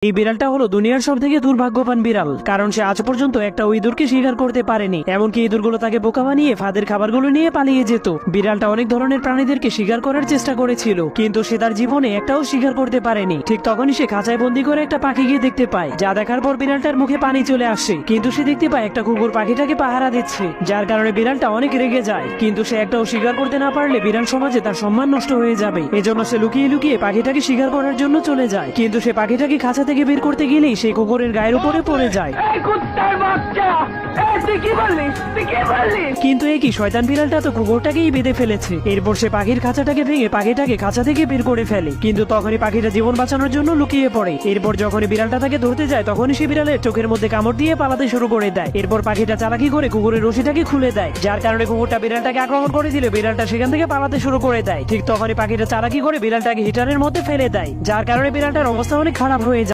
এই বিড়ালটা হলো দুনিয়ার সব থেকে দুর্ভাগ্যবান বিড়াল, কারণ সে আজ পর্যন্ত একটা ইঁদুরকে শিকার করতে পারেনি। এমনকি ইঁদুরগুলো তাকে বোকা বানিয়ে ফাঁদের খাবারগুলো নিয়ে পালিয়ে যেত। বিড়ালটা অনেক ধরনের প্রাণীদেরকে শিকার করার চেষ্টা করেছিল, কিন্তু সে তার জীবনে একটাও শিকার করতে পারেনি। ঠিক তখনই সে খাঁচায় বন্দি করে একটা পাখিকে দেখতে পায়, যা দেখার পর বিড়ালটার মুখে পানি চলে আসে। কিন্তু সে দেখতে পায় একটা কুকুর পাখিটাকে পাহারা দিচ্ছে, যার কারণে বিড়ালটা অনেক রেগে যায়। কিন্তু সে একটাও শিকার করতে না পারলে বিড়াল সমাজে তার সম্মান নষ্ট হয়ে যাবে। এজন্য সে লুকিয়ে লুকিয়ে পাখিটাকে শিকার করার জন্য চলে যায়। কিন্তু সে পাখিটাকে খাঁচা থেকে বের করতে গেলেই সেই কুকুরের গায়ের উপরে পড়ে যায়। কিন্তু একই শয়তান বিড়ালটা তো কুকুরটাকেই বেঁধে ফেলেছে। এরপর সে পাখির খাঁচাটাকে ভেঙে পাখিটাকে খাঁচা থেকে বের করে ফেলে, কিন্তু তখনই পাখিটা জীবন বাঁচানোর জন্য লুকিয়ে পড়ে। এরপর যখনই বিড়ালটা তাকে ধরতে যায়, তখনই সে বিড়ালের চোখের মধ্যে কামড় দিয়ে পালাতে শুরু করে দেয়। এরপর পাখিটা চালাকি করে কুকুরের রশিটাকে খুলে দেয়, যার কারণে কুকুরটা বিড়ালটাকে আক্রমণ করে দিলে বিড়ালটা সেখান থেকে পালাতে শুরু করে দেয়। ঠিক তখনই পাখিটা চালাকি করে বিড়ালটাকে হিটারের মধ্যে ফেলে দেয়, যার কারণে বিড়ালটার অবস্থা অনেক খারাপ হয়ে যায়।